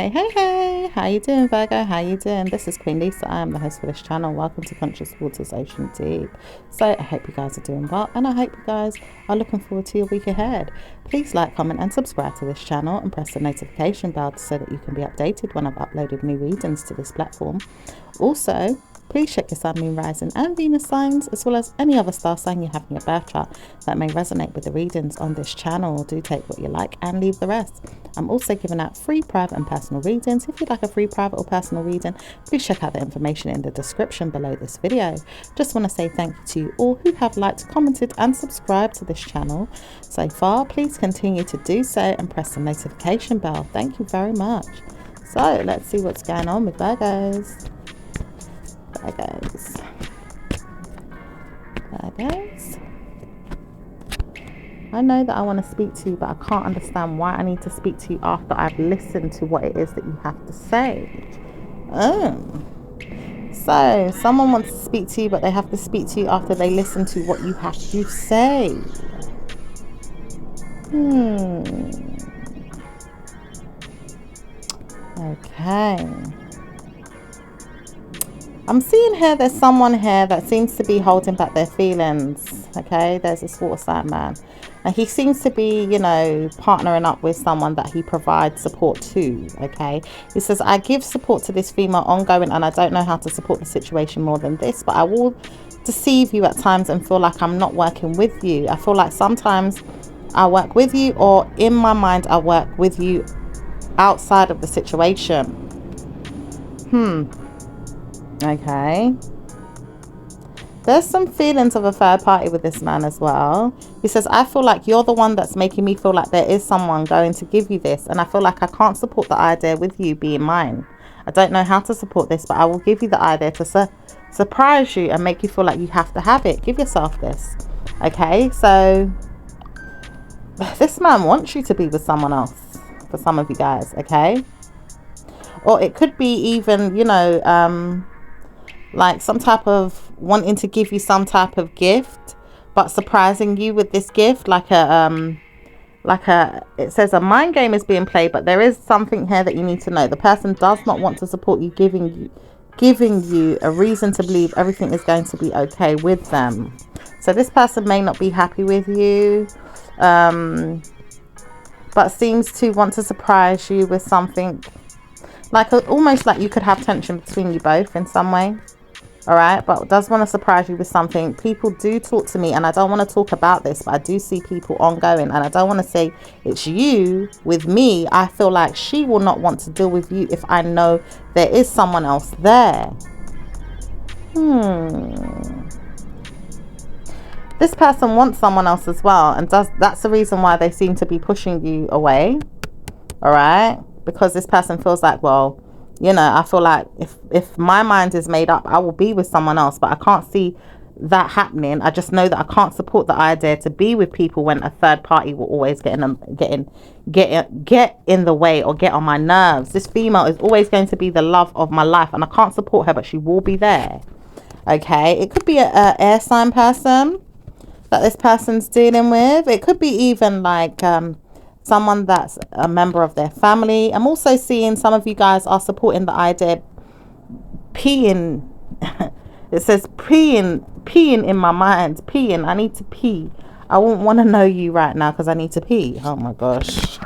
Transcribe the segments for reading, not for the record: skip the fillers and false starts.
Hey, how you doing, Virgo? How you doing? This is Queen Lisa. I am the host for this channel. Welcome to Conscious Waters Ocean Deep. So I hope you guys are doing well, and I hope you guys are looking forward to your week ahead. Please like, comment and subscribe to this channel and press the notification bell so that you can be updated when I've uploaded new readings to this platform. Also, please check your Sun, Moon, Rising and Venus signs, as well as any other star sign you have in your birth chart that may resonate with the readings on this channel. Do take what you like and leave the rest. I'm also giving out free private and personal readings. If you'd like a free private or personal reading, please check out the information in the description below this video. Just want to say thank you to all who have liked, commented and subscribed to this channel so far. Please continue to do so and press the notification bell. Thank you very much. So let's see what's going on with Virgos. Virgos. I know that I want to speak to you, but I can't understand why I need to speak to you after I've listened to what it is that you have to say. So someone wants to speak to you, but they have to speak to you after they listen to what you have to say. Okay. I'm seeing here there's someone here that seems to be holding back their feelings. Okay, there's this water sign man. And he seems to be, you know, partnering up with someone that he provides support to. Okay, he says, I give support to this female ongoing and I don't know how to support the situation more than this, but I will deceive you at times and feel like I'm not working with you. I feel like sometimes I work with you, or in my mind I work with you outside of the situation. Okay, there's some feelings of a third party with this man as well. He says, I feel like you're the one that's making me feel like there is someone going to give you this, and I feel like I can't support the idea with you being mine. I don't know how to support this, but I will give you the idea to surprise you and make you feel like you have to have it. Give yourself this. Okay, so this man wants you to be with someone else, for some of you guys. Okay, or it could be even, you know, like some type of wanting to give you some type of gift, but surprising you with this gift, like it says a mind game is being played, but there is something here that you need to know. The person does not want to support you, giving you a reason to believe everything is going to be okay with them. So this person may not be happy with you, but seems to want to surprise you with something, like almost like you could have tension between you both in some way. All right, but does want to surprise you with something. People do talk to me, and I don't want to talk about this, but I do see people ongoing, and I don't want to say it's you with me. I feel like she will not want to deal with you if I know there is someone else there. This person wants someone else as well, and that's the reason why they seem to be pushing you away. All right, because this person feels like, well, you know, I feel like if my mind is made up, I will be with someone else, but I can't see that happening. I just know that I can't support the idea to be with people when a third party will always get in the way or get on my nerves. This female is always going to be the love of my life, and I can't support her, but she will be there. Okay, it could be a air sign person that this person's dealing with. It could be even like someone that's a member of their family. I'm also seeing some of you guys are supporting the idea peeing. It says peeing in my mind. Peeing. I need to pee. I won't want to know you right now because I need to pee. Oh my gosh.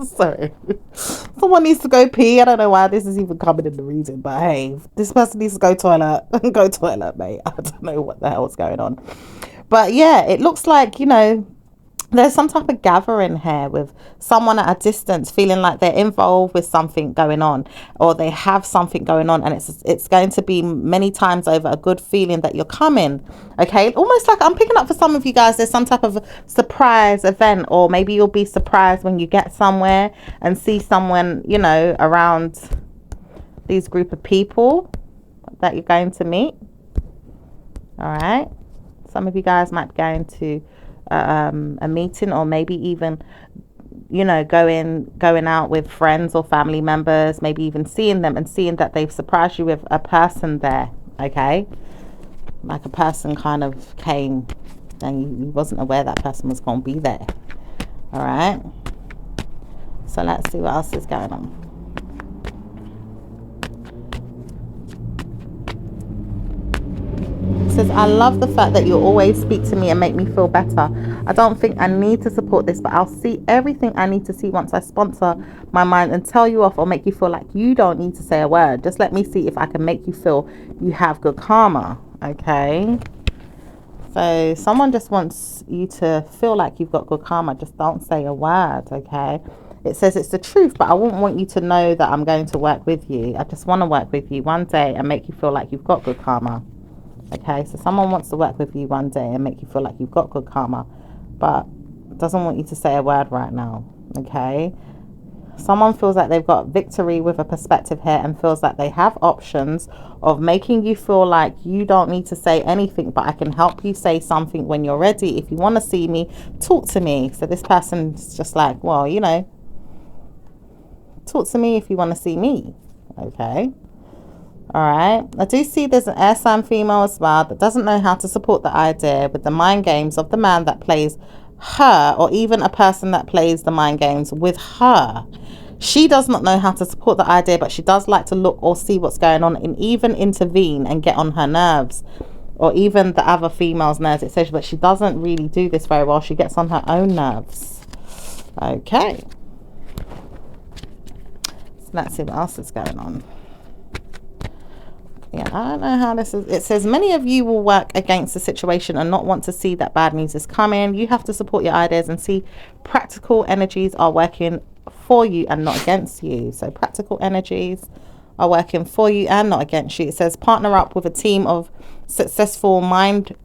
Sorry. Someone needs to go pee. I don't know why this is even coming in the reason, but hey, this person needs to go toilet. Go toilet, mate. I don't know what the hell's going on. But yeah, it looks like, you know, there's some type of gathering here with someone at a distance feeling like they're involved with something going on, or they have something going on, and it's going to be many times over a good feeling that you're coming. Okay, almost like I'm picking up for some of you guys, there's some type of surprise event, or maybe you'll be surprised when you get somewhere and see someone, you know, around these group of people that you're going to meet. All right, some of you guys might be going to a meeting, or maybe even, you know, going out with friends or family members, maybe even seeing them and seeing that they've surprised you with a person there. Okay, like a person kind of came and you wasn't aware that person was going to be there. All right, So let's see what else is going on. It says, I love the fact that you always speak to me and make me feel better. I don't think I need to support this, but I'll see everything I need to see once I sponsor my mind and tell you off or make you feel like you don't need to say a word. Just let me see if I can make you feel you have good karma. Okay. So someone just wants you to feel like you've got good karma. Just don't say a word. Okay. It says it's the truth, but I wouldn't want you to know that I'm going to work with you. I just want to work with you one day and make you feel like you've got good karma. Okay, so someone wants to work with you one day and make you feel like you've got good karma, but doesn't want you to say a word right now. Okay, someone feels like they've got victory with a perspective here and feels like they have options of making you feel like you don't need to say anything, but I can help you say something when you're ready. If you want to see me, talk to me. So this person's just like, well, you know, talk to me if you want to see me. Okay. All right. I do see there's an air sign female as well that doesn't know how to support the idea with the mind games of the man that plays her, or even a person that plays the mind games with her. She does not know how to support the idea, but she does like to look or see what's going on and even intervene and get on her nerves, or even the other female's nerves. It says, but she doesn't really do this very well. She gets on her own nerves. Okay. So let's see what else is going on. Yeah, I don't know how this is. It says many of you will work against the situation and not want to see that bad news is coming. You have to support your ideas and see practical energies are working for you and not against you. So practical energies are working for you and not against you. It says partner up with a team of successful mind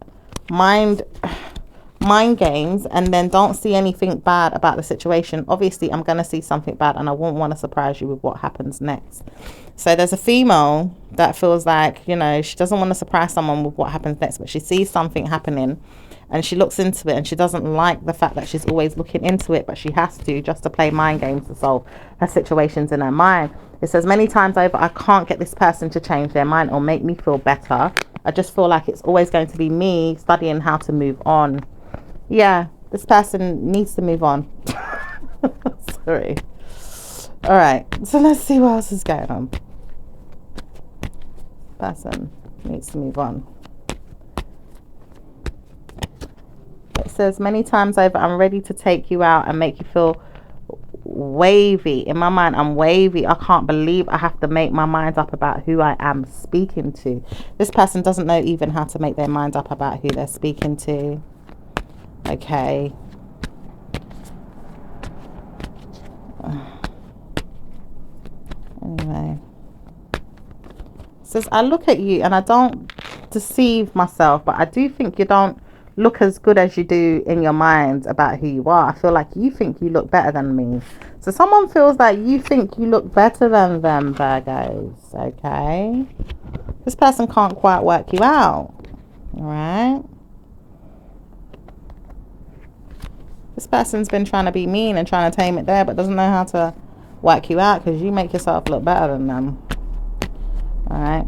games and then don't see anything bad about the situation. Obviously, I'm going to see something bad and I won't want to surprise you with what happens next. So there's a female that feels like, you know, she doesn't want to surprise someone with what happens next, but she sees something happening and she looks into it and she doesn't like the fact that she's always looking into it, but she has to just to play mind games to solve her situations in her mind. It says many times over, I can't get this person to change their mind or make me feel better. I just feel like it's always going to be me studying how to move on. Yeah, this person needs to move on. Sorry. All right, so let's see what else is going on. Person needs to move on. It says many times over, I'm ready to take you out and make you feel wavy. In my mind, I'm wavy. I can't believe I have to make my mind up about who I am speaking to. This person doesn't know even how to make their mind up about who they're speaking to. Okay. Anyway. It says, I look at you and I don't deceive myself, but I do think you don't look as good as you do in your mind about who you are. I feel like you think you look better than me. So someone feels like you think you look better than them, Virgos. Okay. This person can't quite work you out. All right. This person's been trying to be mean and trying to tame it there, but doesn't know how to work you out because you make yourself look better than them. All right.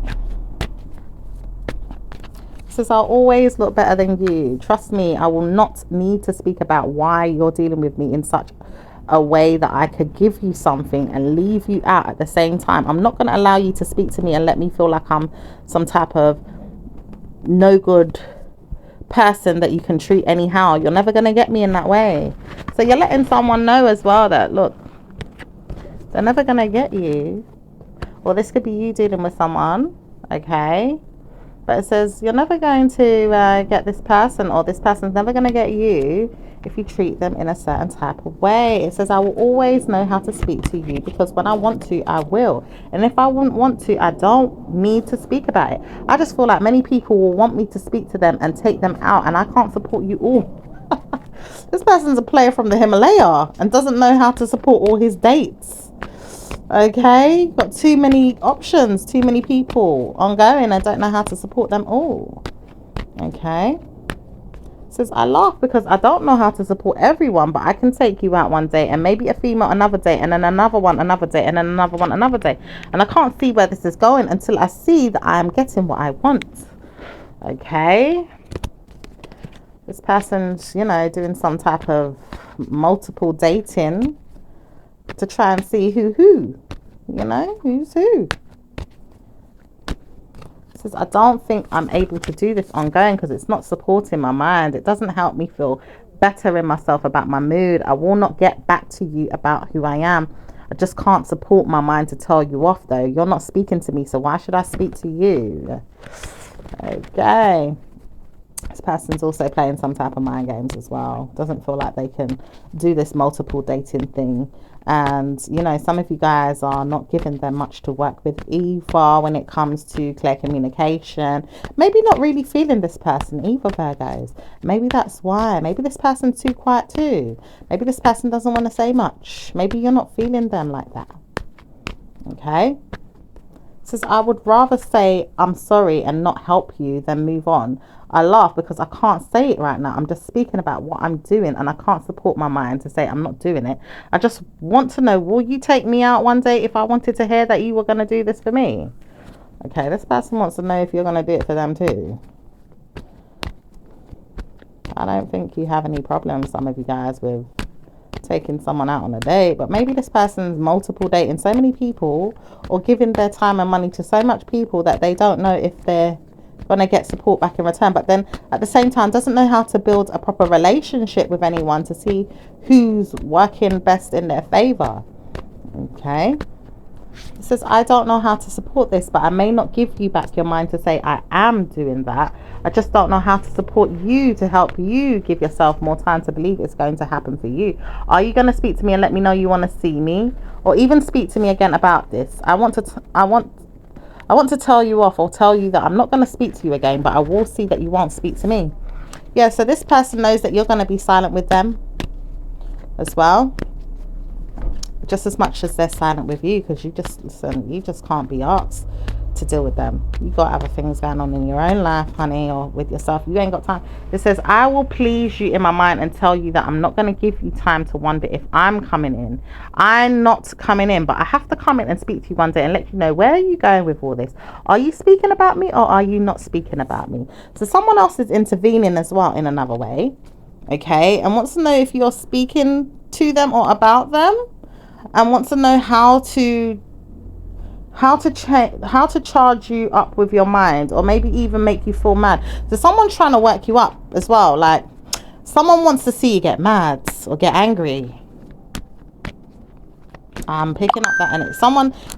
It says, I'll always look better than you. Trust me, I will not need to speak about why you're dealing with me in such a way that I could give you something and leave you out at the same time. I'm not going to allow you to speak to me and let me feel like I'm some type of no good person that you can treat anyhow. You're never going to get me in that way. So you're letting someone know as well that, look, they're never going to get you. Or this could be you dealing with someone, okay? But it says you're never going to get this person, or this person's never going to get you if you treat them in a certain type of way. It says I will always know how to speak to you because when I want to, I will. And if I wouldn't want to, I don't need to speak about it. I just feel like many people will want me to speak to them and take them out, and I can't support you all. This person's a player from the Himalaya and doesn't know how to support all his dates. Okay, got too many options, too many people ongoing. I don't know how to support them all. Okay. Says I laugh because I don't know how to support everyone, but I can take you out one day and maybe a female another day and then another one another day and then another one another day. And I can't see where this is going until I see that I am getting what I want. Okay. This person's, you know, doing some type of multiple dating. to try and see who, you know, who's who. It says, I don't think I'm able to do this ongoing because it's not supporting my mind. It doesn't help me feel better in myself about my mood. I will not get back to you about who I am. I just can't support my mind to tell you off though. You're not speaking to me, so why should I speak to you? Okay. This person's also playing some type of mind games as well. Doesn't feel like they can do this multiple dating thing. And, you know, some of you guys are not giving them much to work with either when it comes to clear communication. Maybe not really feeling this person either, Virgos. Maybe that's why. Maybe this person's too quiet too. Maybe this person doesn't want to say much. Maybe you're not feeling them like that. Okay? It says, I would rather say I'm sorry and not help you than move on. I laugh because I can't say it right now. I'm just speaking about what I'm doing and I can't support my mind to say I'm not doing it. I just want to know, will you take me out one day if I wanted to hear that you were going to do this for me? Okay, this person wants to know if you're going to do it for them too. I don't think you have any problems, some of you guys, with taking someone out on a date, but maybe this person's multiple dating so many people or giving their time and money to so much people that they don't know if they're going to get support back in return, but then at the same time doesn't know how to build a proper relationship with anyone to see who's working best in their favor. Okay, it says, I don't know how to support this, but I may not give you back your mind to say I am doing that. I just don't know how to support you to help you give yourself more time to believe it's going to happen for you. Are you going to speak to me and let me know you want to see me, or even speak to me again about this? I want to tell you off or tell you that I'm not going to speak to you again, but I will see that you won't speak to me. Yeah, so this person knows that you're going to be silent with them as well, just as much as they're silent with you, because you just can't be asked to deal with them. You got other things going on in your own life, honey, or with yourself. You ain't got time. It says, I will please you in my mind and tell you that I'm not going to give you time to wonder if I'm coming in. I'm not coming in, but I have to come in and speak to you one day and let you know, where are you going with all this? Are you speaking about me or are you not speaking about me? So someone else is intervening as well in another way, okay, and wants to know if you're speaking to them or about them, and wants to know how to charge you up with your mind, or maybe even make you feel mad. So someone's trying to work you up as well. Like, someone wants to see you get mad or get angry. I'm picking up that, and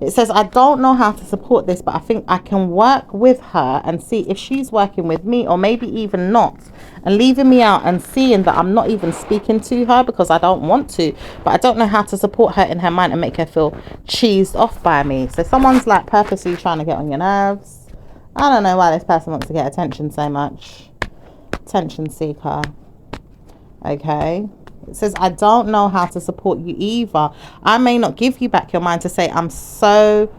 it says, I don't know how to support this, but I think I can work with her and see if she's working with me, or maybe even not, and leaving me out and seeing that I'm not even speaking to her because I don't want to, but I don't know how to support her in her mind and make her feel cheesed off by me. So someone's like purposely trying to get on your nerves. I don't know why this person wants to get attention so much. Attention seeker. Okay. It says, I don't know how to support you either. I may not give you back your mind to say I'm so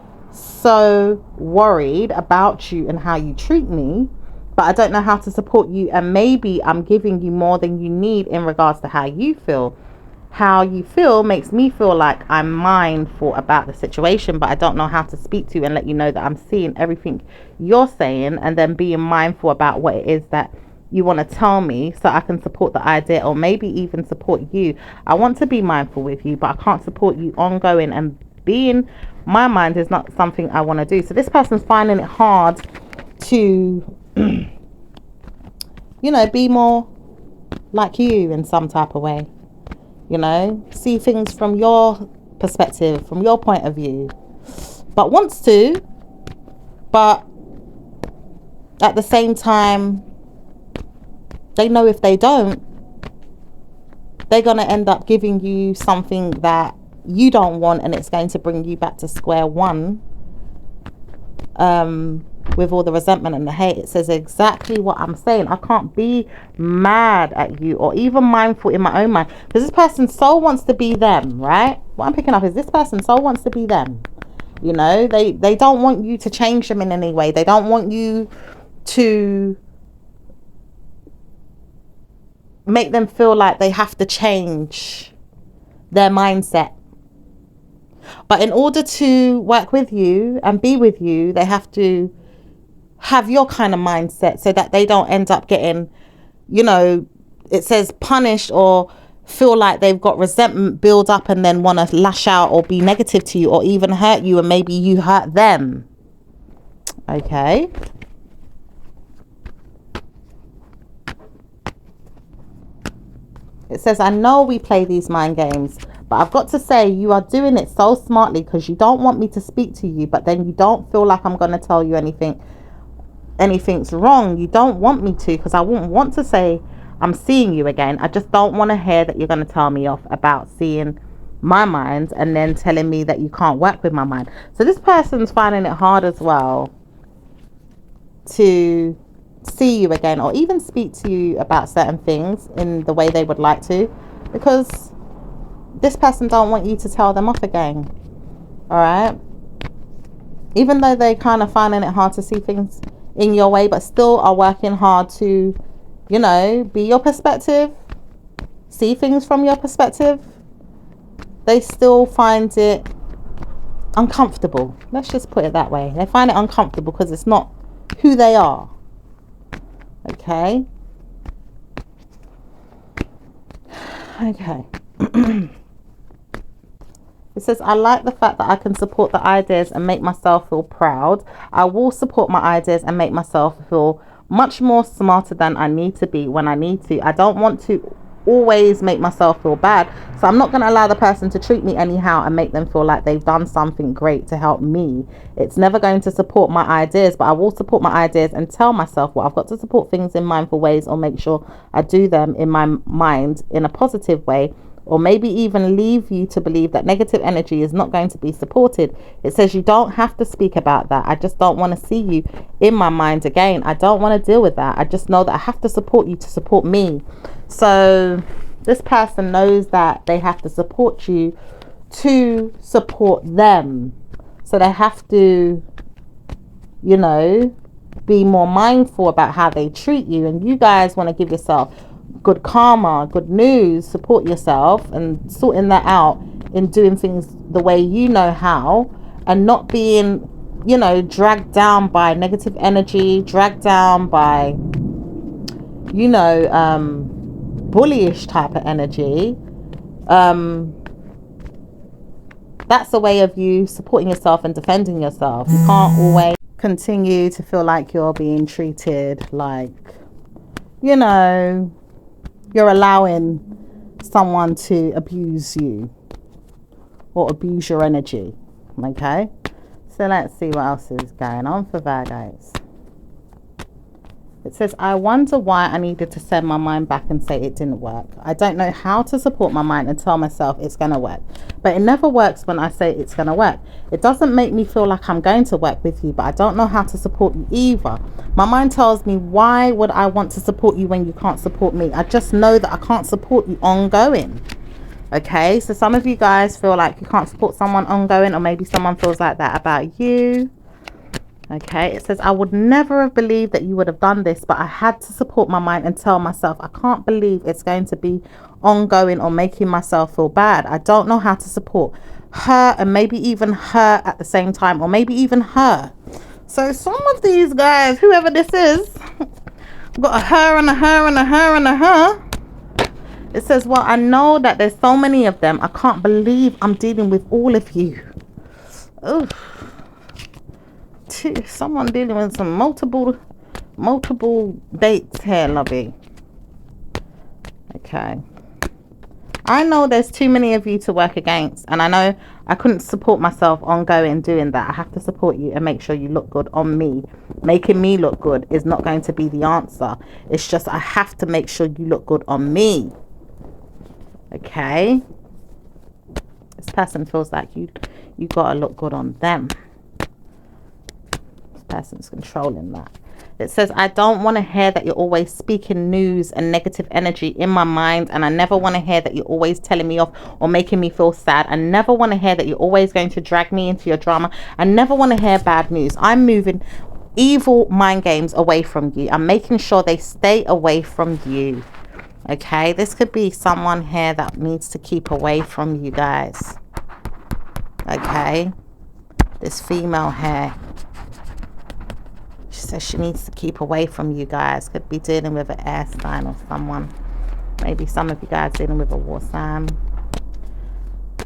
worried about you and how you treat me, but I don't know how to support you, and maybe I'm giving you more than you need in regards to how you feel. How you feel makes me feel like I'm mindful about the situation, but I don't know how to speak to you and let you know that I'm seeing everything you're saying, and then being mindful about what it is that you want to tell me so I can support the idea, or maybe even support you. I want to be mindful with you, but I can't support you ongoing, and being my mind is not something I want to do. So this person's finding it hard to you know, be more like you in some type of way, you know, see things from your perspective, from your point of view, but wants to, but at the same time they know if they don't, they're going to end up giving you something that you don't want, and it's going to bring you back to square one, with all the resentment and the hate. It says exactly what I'm saying. I can't be mad at you or even mindful in my own mind, because this person's soul wants to be them, right? What I'm picking up is this person's soul wants to be them. You know, they don't want you to change them in any way. They don't want you to make them feel like they have to change their mindset. But in order to work with you and be with you, they have to have your kind of mindset so that they don't end up getting, you know, it says punished or feel like they've got resentment build up and then want to lash out or be negative to you or even hurt you, and maybe you hurt them. Okay. It says, I know we play these mind games, but I've got to say you are doing it so smartly, because you don't want me to speak to you, but then you don't feel like I'm going to tell you anything's wrong. You don't want me to, because I wouldn't want to say I'm seeing you again. I just don't want to hear that you're going to tell me off about seeing my mind and then telling me that you can't work with my mind. So this person's finding it hard as well to see you again or even speak to you about certain things in the way they would like to, because this person don't want you to tell them off again. All right, even though they kind of finding it hard to see things in your way, but still are working hard to, you know, be your perspective, see things from your perspective. They still find it uncomfortable. Let's just put it that way. They find it uncomfortable because it's not who they are. Okay. Okay. It says, I like the fact that I can support the ideas and make myself feel proud. I will support my ideas and make myself feel much more smarter than I need to be when I need to. I don't want to always make myself feel bad, so I'm not going to allow the person to treat me anyhow and make them feel like they've done something great to help me. It's never going to support my ideas, but I will support my ideas and tell myself, well, I've got to support things in mindful ways, or make sure I do them in my mind in a positive way, or maybe even leave you to believe that negative energy is not going to be supported. It says you don't have to speak about that. I just don't want to see you in my mind again. I don't want to deal with that. I just know that I have to support you to support me. So this person knows that they have to support you to support them. So they have to, you know, be more mindful about how they treat you. And you guys want to give yourself good karma, good news, support yourself, and sorting that out in doing things the way you know how, and not being, you know, dragged down by negative energy, dragged down by, you know, bullyish type of energy. That's a way of you supporting yourself and defending yourself. You can't always continue to feel like you're being treated like, you know, you're allowing someone to abuse you or abuse your energy. Okay, so let's see what else is going on for Virgos. It says, I wonder why I needed to send my mind back and say it didn't work. I don't know how to support my mind and tell myself it's going to work. But it never works when I say it's going to work. It doesn't make me feel like I'm going to work with you, but I don't know how to support you either. My mind tells me, why would I want to support you when you can't support me? I just know that I can't support you ongoing. Okay, so some of you guys feel like you can't support someone ongoing, or maybe someone feels like that about you. Okay, it says, I would never have believed that you would have done this, but I had to support my mind and tell myself, I can't believe it's going to be ongoing or making myself feel bad. I don't know how to support her and maybe even her at the same time, or maybe even her. So some of these guys, whoever this is, got a her and a her and a her and a her. It says, well, I know that there's so many of them. I can't believe I'm dealing with all of you. Oh. Someone dealing with some multiple dates here, lovey. Okay, I know there's too many of you to work against, and I know I couldn't support myself ongoing doing that. I have to support you and make sure you look good on me. Making me look good is not going to be the answer. It's just I have to make sure you look good on me. Okay, this person feels like you gotta look good on them. Person's controlling that. It says, I don't want to hear that you're always speaking news and negative energy in my mind, and I never want to hear that you're always telling me off or making me feel sad. I never want to hear that you're always going to drag me into your drama. I never want to hear bad news. I'm moving evil mind games away from you. I'm making sure they stay away from you. Okay, this could be someone here that needs to keep away from you guys. Okay, this female here, she says she needs to keep away from you guys. Could be dealing with an air sign or someone. Maybe some of you guys dealing with a war sign.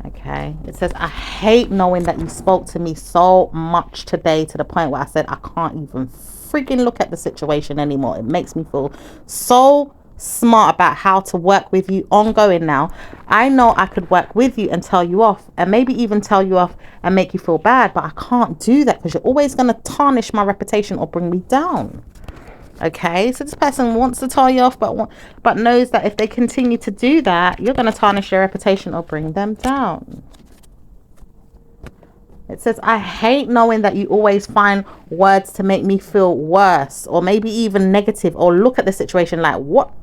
Okay, it says, I hate knowing that you spoke to me so much today to the point where I said I can't even freaking look at the situation anymore. It makes me feel so smart about how to work with you ongoing now. I know I could work with you and tell you off, and maybe even tell you off and make you feel bad, but I can't do that because you're always going to tarnish my reputation or bring me down. Okay, so this person wants to tell you off, but knows that if they continue to do that, you're going to tarnish your reputation or bring them down. It says, I hate knowing that you always find words to make me feel worse or maybe even negative, or look at the situation like, what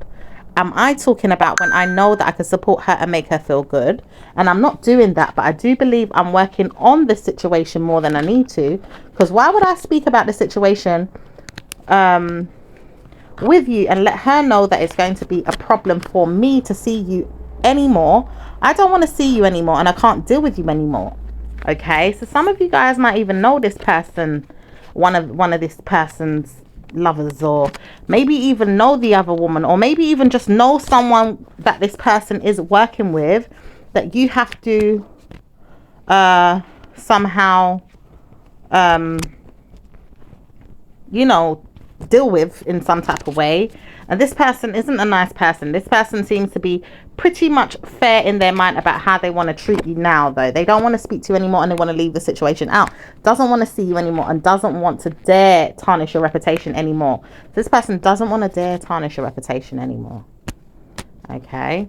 am I talking about, when I know that I can support her and make her feel good? And I'm not doing that, but I do believe I'm working on this situation more than I need to, because why would I speak about the situation with you and let her know that it's going to be a problem for me to see you anymore? I don't want to see you anymore, and I can't deal with you anymore. Okay, so some of you guys might even know this person, one of this person's lovers, or maybe even know the other woman, or maybe even just know someone that this person is working with that you have to somehow you know, deal with in some type of way. And this person isn't a nice person. This person seems to be pretty much fair in their mind about how they want to treat you now, though. They don't want to speak to you anymore, and they want to leave the situation out. Doesn't want to see you anymore, and doesn't want to dare tarnish your reputation anymore. This person doesn't want to dare tarnish your reputation anymore. Okay.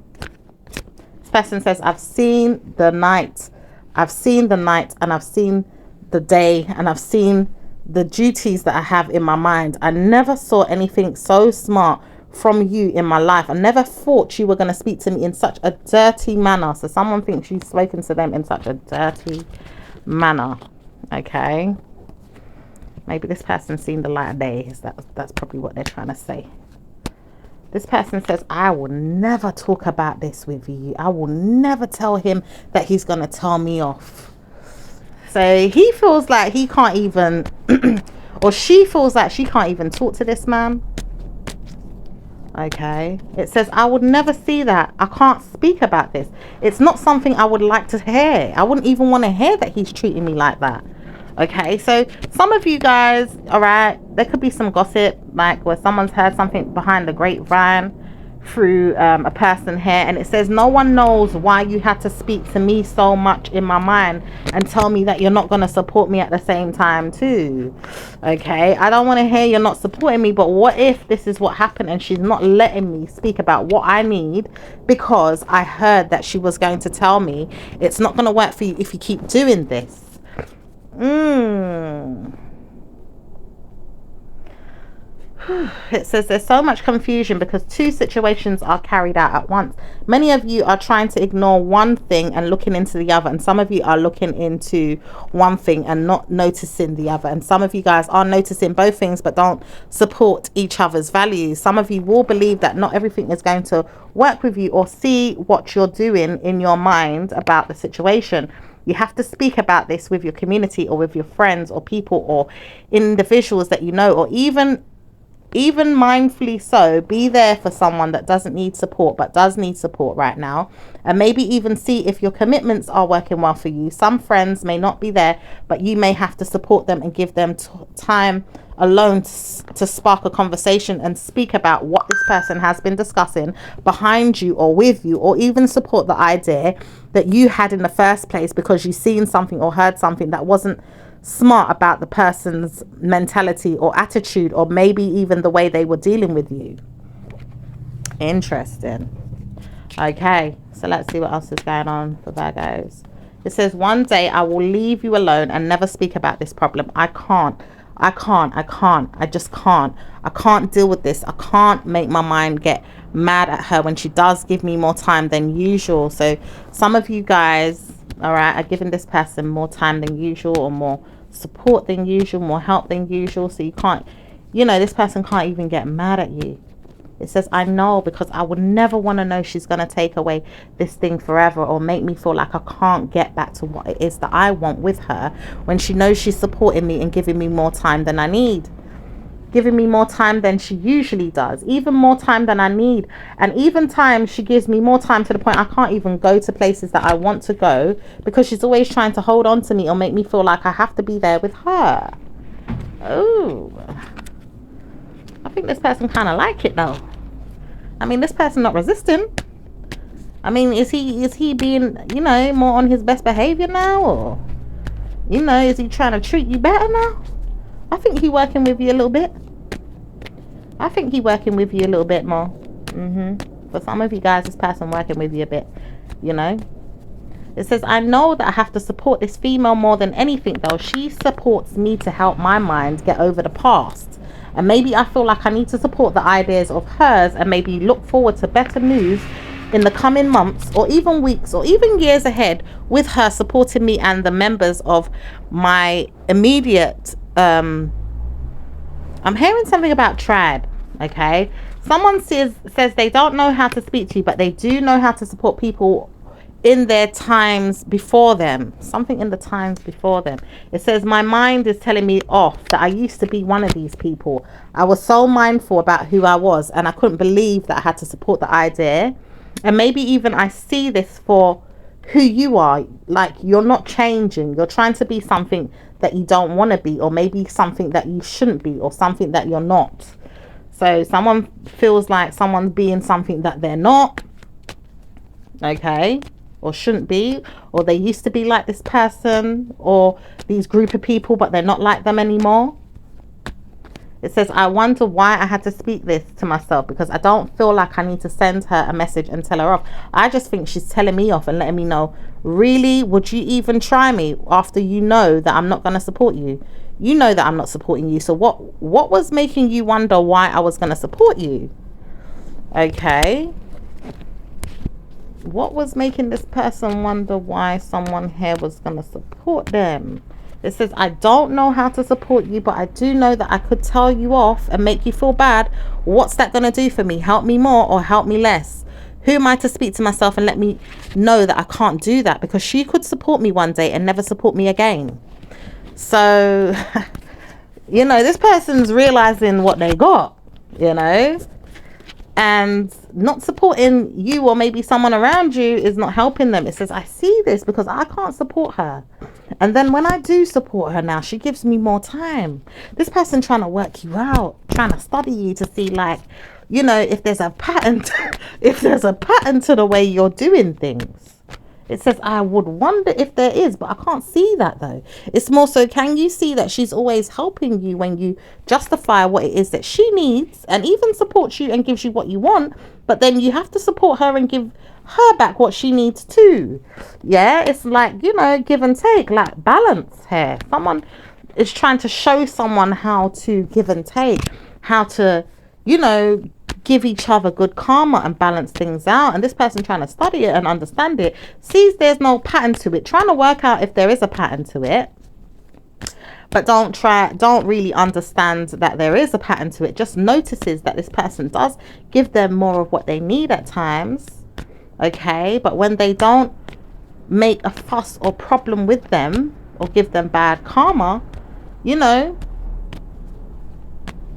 This person says, I've seen the night, and I've seen the day, and I've seen the duties that I have in my mind. I never saw anything so smart from you in my life. I never thought you were going to speak to me in such a dirty manner. So someone thinks you've spoken to them in such a dirty manner. Okay, maybe this person's seen the light of day. That's probably what they're trying to say. This person says, I will never talk about this with you. I will never tell him that he's going to tell me off. So he feels like he can't even or she feels like she can't even talk to this man. Okay, it says, I would never see that. I can't speak about this. It's not something I would like to hear. I wouldn't even want to hear that he's treating me like that. Okay, so some of you guys, all right, there could be some gossip, like where someone's heard something behind the grapevine through a person here, and it says, no one knows why you had to speak to me so much in my mind and tell me that you're not going to support me at the same time too. Okay, I don't want to hear you're not supporting me, but what if this is what happened and she's not letting me speak about what I need because I heard that she was going to tell me? It's not going to work for you if you keep doing this. It says there's so much confusion because two situations are carried out at once. Many of you are trying to ignore one thing and looking into the other, and some of you are looking into one thing and not noticing the other, and some of you guys are noticing both things but don't support each other's values. Some of you will believe that not everything is going to work with you, or see what you're doing in your mind about the situation. You have to speak about this with your community, or with your friends, or people, or individuals that you know, or even mindfully so, be there for someone that doesn't need support but does need support right now, and maybe even see if your commitments are working well for you. Some friends may not be there, but you may have to support them and give them time alone to spark a conversation and speak about what this person has been discussing behind you or with you, or even support the idea that you had in the first place because you've seen something or heard something that wasn't smart about the person's mentality or attitude, or maybe even the way they were dealing with you. Interesting. Okay, so let's see what else is going on for Virgos. It says, one day I will leave you alone and never speak about this problem. I just can't. I can't deal with this. I can't make my mind get mad at her when she does give me more time than usual. So some of you guys, all right, are giving this person more time than usual, or more support than usual, more help than usual. So you can't, this person can't even get mad at you. It says, I know, because I would never want to know she's going to take away this thing forever, or make me feel like I can't get back to what it is that I want with her when she knows she's supporting me and giving me more time than I need. giving me more time than she usually does, even more time than I need. And even time, she gives me more time to the point I can't even go to places that I want to go, because she's always trying to hold on to me or make me feel like I have to be there with her. Oh, I think this person kind of like it though. I mean, this person not resisting. I mean, is he being, you know, more on his best behavior now, or, you know, is he trying to treat you better now? I think he working with you a little bit. I think he working with you a little bit more. For some of you guys, this person working with you a bit, you know. It says, I know that I have to support this female more than anything though. She supports me to help my mind get over the past. And maybe I feel like I need to support the ideas of hers and maybe look forward to better news in the coming months or even weeks or even years ahead, with her supporting me and the members of my immediate I'm hearing something about tribe. Okay, someone says they don't know how to speak to you, but they do know how to support people in their times before them. Something in the times before them. It says, my mind is telling me off that I used to be one of these people. I was so mindful about who I was, and I couldn't believe that I had to support the idea. And maybe even I see this for who you are. Like, you're not changing. You're trying to be something that you don't want to be, or maybe something that you shouldn't be, or something that you're not. So someone feels like someone's being something that they're not. Okay, or shouldn't be, or they used to be like this person or these group of people, but they're not like them anymore. It says, I wonder why I had to speak this to myself, because I don't feel like I need to send her a message and tell her off. I just think she's telling me off and letting me know, really, would you even try me after you know that I'm not going to support you? You know that I'm not supporting you. So what was making you wonder why I was going to support you? Okay. What was making this person wonder why someone here was going to support them? It says, I don't know how to support you, but I do know that I could tell you off and make you feel bad. What's that going to do for me? Help me more or help me less? Who am I to speak to myself and let me know that I can't do that? Because she could support me one day and never support me again. So, you know, this person's realizing what they got, you know, and not supporting you or maybe someone around you is not helping them. It says, I see this because I can't support her. And then when I do support her now, she gives me more time. This person trying to work you out, trying to study you to see, like, you know, if there's a pattern, if there's a pattern to the way you're doing things. It says, I would wonder if there is, but I can't see that though. It's more so, can you see that she's always helping you when you justify what it is that she needs, and even supports you and gives you what you want, but then you have to support her and give her back what she needs too. Yeah, it's like, you know, give and take, like balance here. Someone is trying to show someone how to give and take, how to, you know, give each other good karma and balance things out. And this person trying to study it and understand it sees there's no pattern to it, trying to work out if there is a pattern to it, but don't really understand that there is a pattern to it. Just notices that this person does give them more of what they need at times. Okay, but when they don't make a fuss or problem with them or give them bad karma, you know,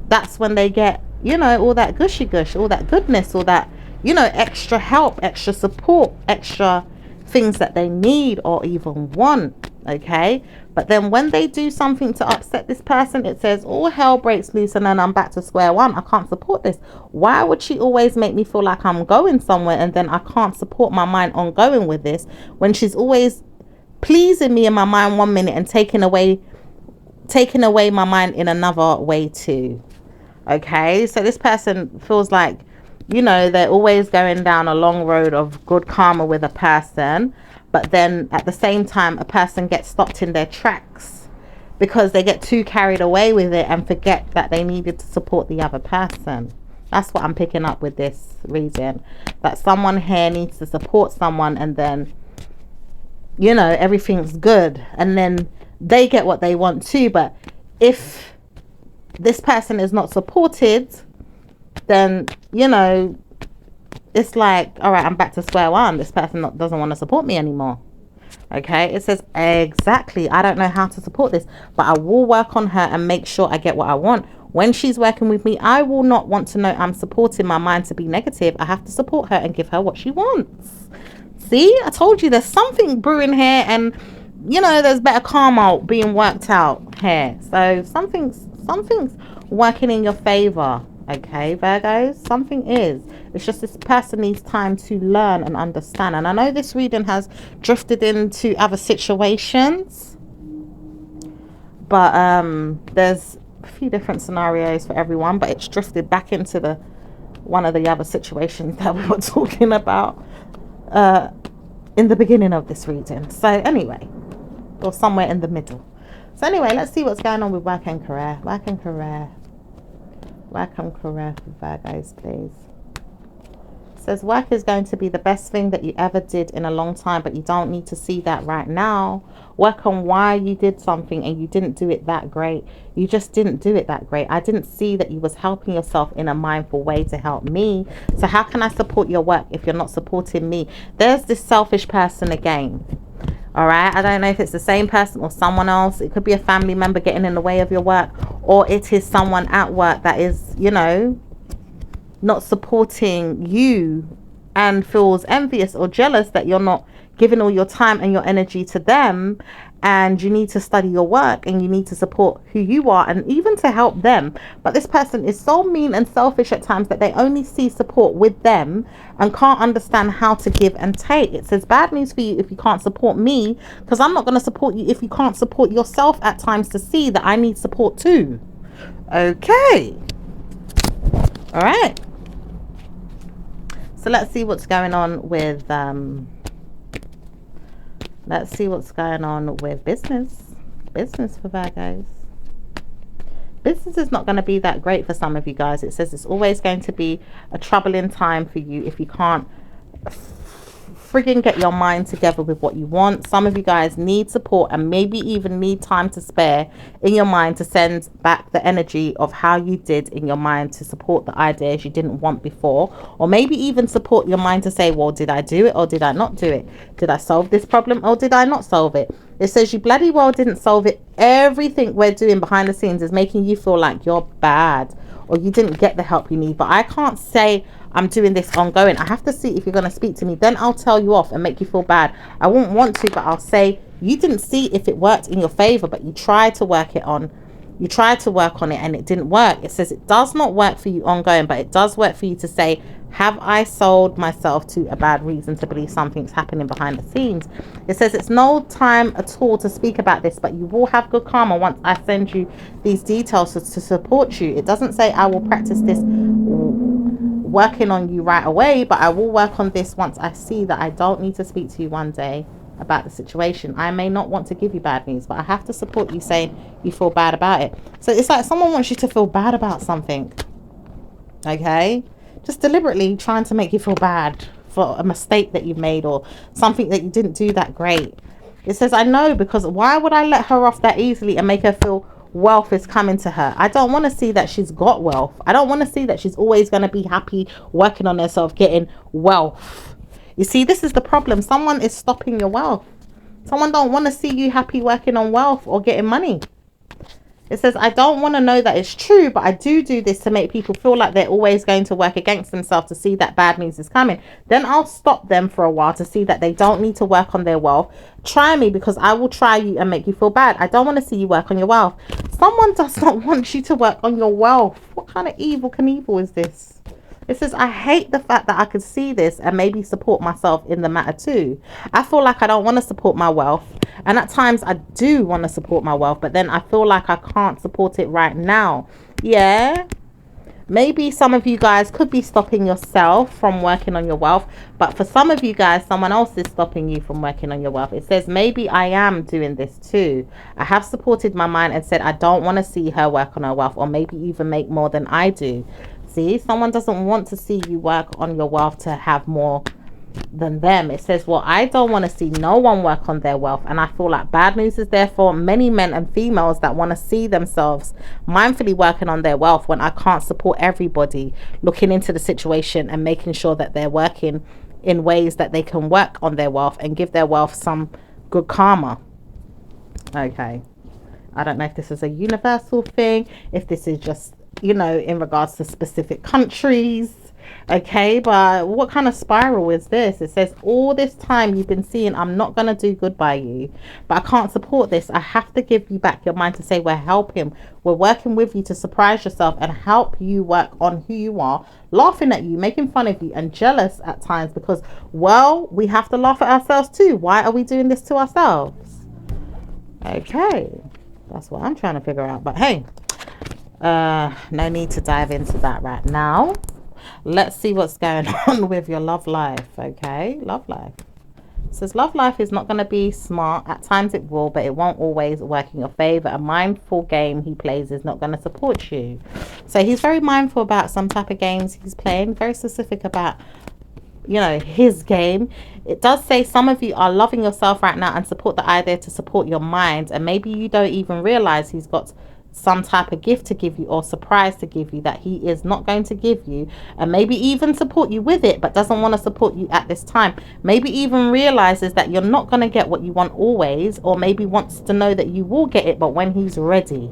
that's when they get, you know, all that gushy gush, all that goodness, all that, you know, extra help, extra support, extra things that they need or even want. Okay, but then when they do something to upset this person, it says all hell breaks loose and then I'm back to square one. I can't support this. Why would she always make me feel like I'm going somewhere and then I can't support my mind on going with this, when she's always pleasing me in my mind one minute and taking away my mind in another way too? Okay, so this person feels like, you know, they're always going down a long road of good karma with a person, but then at the same time a person gets stopped in their tracks because they get too carried away with it and forget that they needed to support the other person. That's what I'm picking up with this reason, that someone here needs to support someone and then, you know, everything's good and then they get what they want too. But if this person is not supported, then, you know, it's like, all right, I'm back to square one. This person doesn't want to support me anymore. Okay, it says, exactly, I don't know how to support this, but I will work on her and make sure I get what I want. When she's working with me, I will not want to know I'm supporting my mind to be negative. I have to support her and give her what she wants. See, I told you there's something brewing here, and you know there's better karma being worked out here. So something's working in your favor. Okay, Virgos, something is. It's just this person needs time to learn and understand. And I know this reading has drifted into other situations, but there's a few different scenarios for everyone, but it's drifted back into the one of the other situations that we were talking about in the beginning of this reading. So anyway, or somewhere in the middle. So anyway, let's see what's going on with work and career. Work and career for Virgos, please. It says work is going to be the best thing that you ever did in a long time, but you don't need to see that right now. Work on why you did something and you didn't do it that great. You just didn't do it that great. I didn't see that you was helping yourself in a mindful way to help me. So how can I support your work if you're not supporting me? There's this selfish person again. All right, I don't know if it's the same person or someone else. It could be a family member getting in the way of your work, or it is someone at work that is, you know, not supporting you and feels envious or jealous that you're not giving all your time and your energy to them. And you need to study your work and you need to support who you are and even to help them. But this person is so mean and selfish at times that they only see support with them and can't understand how to give and take. It says bad news for you if you can't support me, because I'm not going to support you if you can't support yourself at times to see that I need support too. Okay. All right. So let's see what's going on with business for Virgos. Business is not going to be that great for some of you guys. It says it's always going to be a troubling time for you if you can't frigging get your mind together with what you want. Some of you guys need support and maybe even need time to spare in your mind to send back the energy of how you did in your mind to support the ideas you didn't want before, or maybe even support your mind to say, well, did I do it or did I not do it? Did I solve this problem or did I not solve it? It says you bloody well didn't solve it. Everything we're doing behind the scenes is making you feel like you're bad or you didn't get the help you need. But I can't say I'm doing this ongoing. I have to see if you're going to speak to me. Then I'll tell you off and make you feel bad. I won't want to, but I'll say you didn't see if it worked in your favor, but you tried to work on it and it didn't work. It says it does not work for you ongoing, but it does work for you to say, have I sold myself to a bad reason to believe something's happening behind the scenes? It says it's no time at all to speak about this, but you will have good karma once I send you these details to support you. It doesn't say I will practice this working on you right away, but I will work on this once I see that I don't need to speak to you one day about the situation. I may not want to give you bad news, but I have to support you saying you feel bad about it. So it's like someone wants you to feel bad about something, okay? Just deliberately trying to make you feel bad for a mistake that you've made or something that you didn't do that great. It says, I know, because why would I let her off that easily and make her feel wealth is coming to her? I don't want to see that she's got wealth. I don't want to see that she's always going to be happy working on herself, getting wealth. You see, this is the problem. Someone is stopping your wealth. Someone don't want to see you happy working on wealth or getting money. It says, I don't want to know that it's true, but I do this to make people feel like they're always going to work against themselves to see that bad news is coming. Then I'll stop them for a while to see that they don't need to work on their wealth. Try me, because I will try you and make you feel bad. I don't want to see you work on your wealth. Someone does not want you to work on your wealth. What kind of evil Knievel is this? It says, I hate the fact that I could see this and maybe support myself in the matter too. I feel like I don't want to support my wealth. And at times I do want to support my wealth, but then I feel like I can't support it right now. Yeah. Maybe some of you guys could be stopping yourself from working on your wealth, but for some of you guys, someone else is stopping you from working on your wealth. It says, maybe I am doing this too. I have supported my mind and said, I don't want to see her work on her wealth, or maybe even make more than I do. See, someone doesn't want to see you work on your wealth to have more than them. It says, well, I don't want to see no one work on their wealth, and I feel like bad news is therefore many men and females that want to see themselves mindfully working on their wealth when I can't support everybody looking into the situation and making sure that they're working in ways that they can work on their wealth and give their wealth some good karma. Okay, I don't know if this is a universal thing, if this is just you know, in regards to specific countries. Okay, but what kind of spiral is this? It says, all this time you've been seeing I'm not going to do good by you, but I can't support this. I have to give you back your mind to say we're helping. We're working with you to surprise yourself and help you work on who you are, laughing at you, making fun of you, and jealous at times because, well, we have to laugh at ourselves too. Why are we doing this to ourselves? Okay, that's what I'm trying to figure out. But hey, no need to dive into that right now. Let's see what's going on with your love life. Okay, love life. It says love life is not going to be smart. At times it will, but it won't always work in your favor. A mindful game he plays is not going to support you. So he's very mindful about some type of games he's playing, very specific about, you know, his game. It does say some of you are loving yourself right now and support the idea to support your mind, and maybe you don't even realize he's got some type of gift to give you or surprise to give you that he is not going to give you, and maybe even support you with it but doesn't want to support you at this time. Maybe even realizes that you're not going to get what you want always, or maybe wants to know that you will get it but when he's ready.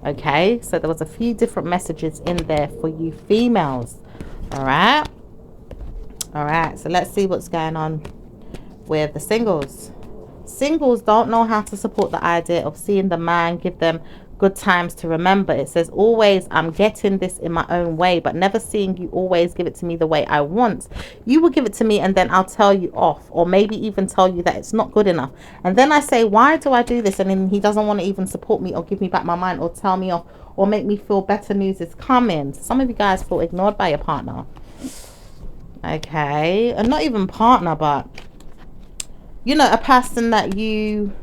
Okay, so there was a few different messages in there for you females. All right, so let's see what's going on with the singles. Singles don't know how to support the idea of seeing the man give them good times to remember. It says, always I'm getting this in my own way, but never seeing you always give it to me the way I want. You will give it to me and then I'll tell you off, or maybe even tell you that it's not good enough. And then I say, why do I do this? And then he doesn't want to even support me or give me back my mind or tell me off or make me feel better news is coming. Some of you guys feel ignored by your partner. Okay, and not even partner, but, you know, a person that you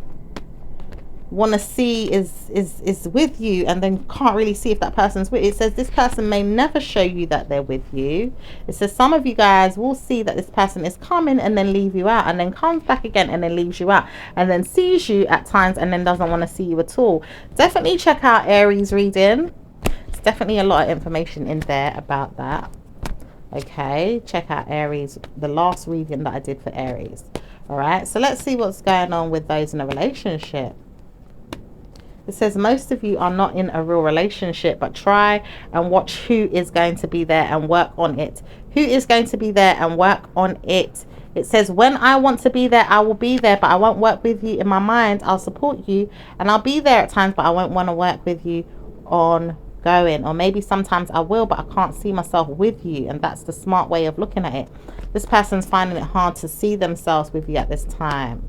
want to see is with you, and then can't really see if that person's with you. It says this person may never show you that they're with you. It says some of you guys will see that this person is coming and then leave you out, and then comes back again and then leaves you out, and then sees you at times and then doesn't want to see you at all. Definitely check out Aries reading. It's definitely a lot of information in there about that. Okay, check out Aries, the last reading that I did for Aries. All right, so let's see what's going on with those in a relationship. It says most of you are not in a real relationship, but try and watch who is going to be there and work on it. Who is going to be there and work on it? It says, when I want to be there, I will be there, but I won't work with you in my mind. I'll support you and I'll be there at times, but I won't want to work with you ongoing. Or maybe sometimes I will, but I can't see myself with you. And that's the smart way of looking at it. This person's finding it hard to see themselves with you at this time.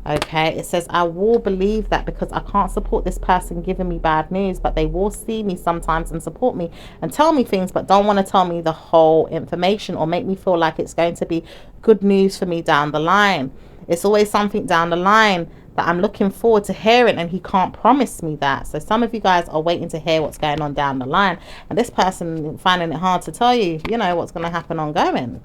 Okay, it says I will believe that because I can't support this person giving me bad news, but they will see me sometimes and support me and tell me things, but don't want to tell me the whole information or make me feel like it's going to be good news for me down the line. It's always something down the line that I'm looking forward to hearing, and he can't promise me that. So some of you guys are waiting to hear what's going on down the line, and this person finding it hard to tell you, you know, what's going to happen ongoing.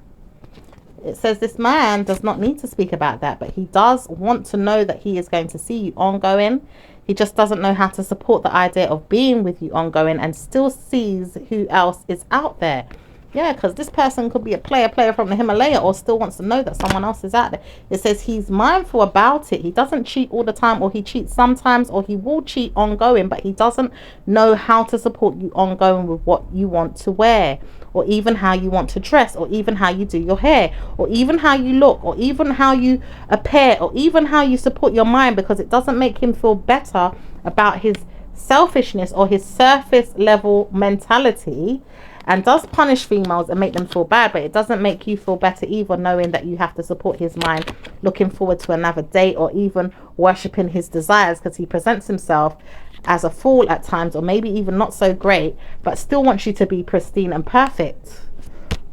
It says this man does not need to speak about that, but he does want to know that he is going to see you ongoing. He just doesn't know how to support the idea of being with you ongoing and still sees who else is out there. Yeah, because this person could be a player from the Himalaya or still wants to know that someone else is out there. It says he's mindful about it. He doesn't cheat all the time, or he cheats sometimes, or he will cheat ongoing, but he doesn't know how to support you ongoing with what you want to wear, or even how you want to dress, or even how you do your hair, or even how you look, or even how you appear, or even how you support your mind, because it doesn't make him feel better about his selfishness or his surface level mentality, and does punish females and make them feel bad, but it doesn't make you feel better either, knowing that you have to support his mind, looking forward to another date, or even worshipping his desires, because he presents himself as a fool at times, or maybe even not so great, but still wants you to be pristine and perfect.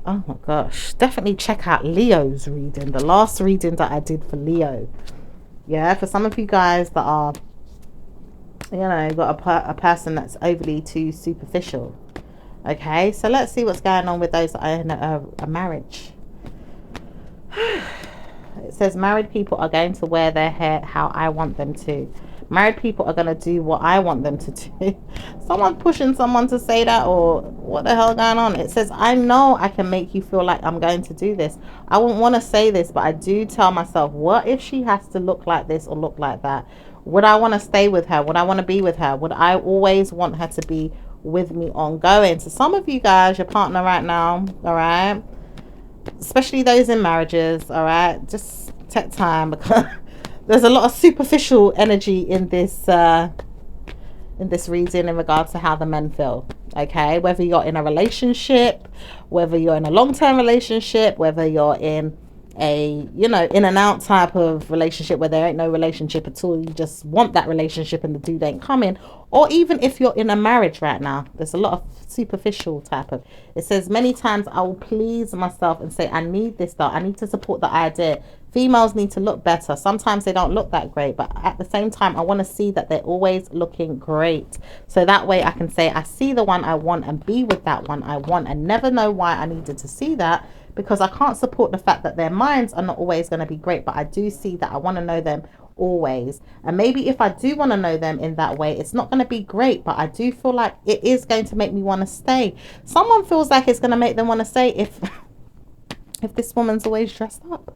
Oh my gosh, definitely check out Leo's reading, the last reading that I did for Leo. Yeah, for some of you guys that are, you know, got a person that's overly too superficial. Okay, so let's see what's going on with those that are in a marriage. It says married people are going to wear their hair how I want them to. Married people are going to do what I want them to do. Someone pushing someone to say that, or what the hell going on? It says, I know I can make you feel like I'm going to do this. I wouldn't want to say this, but I do tell myself, what if she has to look like this or look like that? Would I want to stay with her? Would I want to be with her? Would I always want her to be with me ongoing. So some of you guys, your partner right now, all right, especially those in marriages, all right, just take time, because there's a lot of superficial energy in this reading in regards to how the men feel. Okay, whether you're in a relationship, whether you're in a long-term relationship, whether you're in a, you know, in and out type of relationship where there ain't no relationship at all, you just want that relationship and the dude ain't coming, or even if you're in a marriage right now, there's a lot of superficial type of, it says many times I will please myself and say I need this, though I need to support the idea. Females need to look better. Sometimes they don't look that great, but at the same time I want to see that they're always looking great, so that way I can say I see the one I want and be with that one I want, and never know why I needed to see that, because I can't support the fact that their minds are not always going to be great, but I do see that I want to know them always. And maybe if I do want to know them in that way, it's not going to be great, but I do feel like it is going to make me want to stay. Someone feels like it's going to make them want to stay if this woman's always dressed up.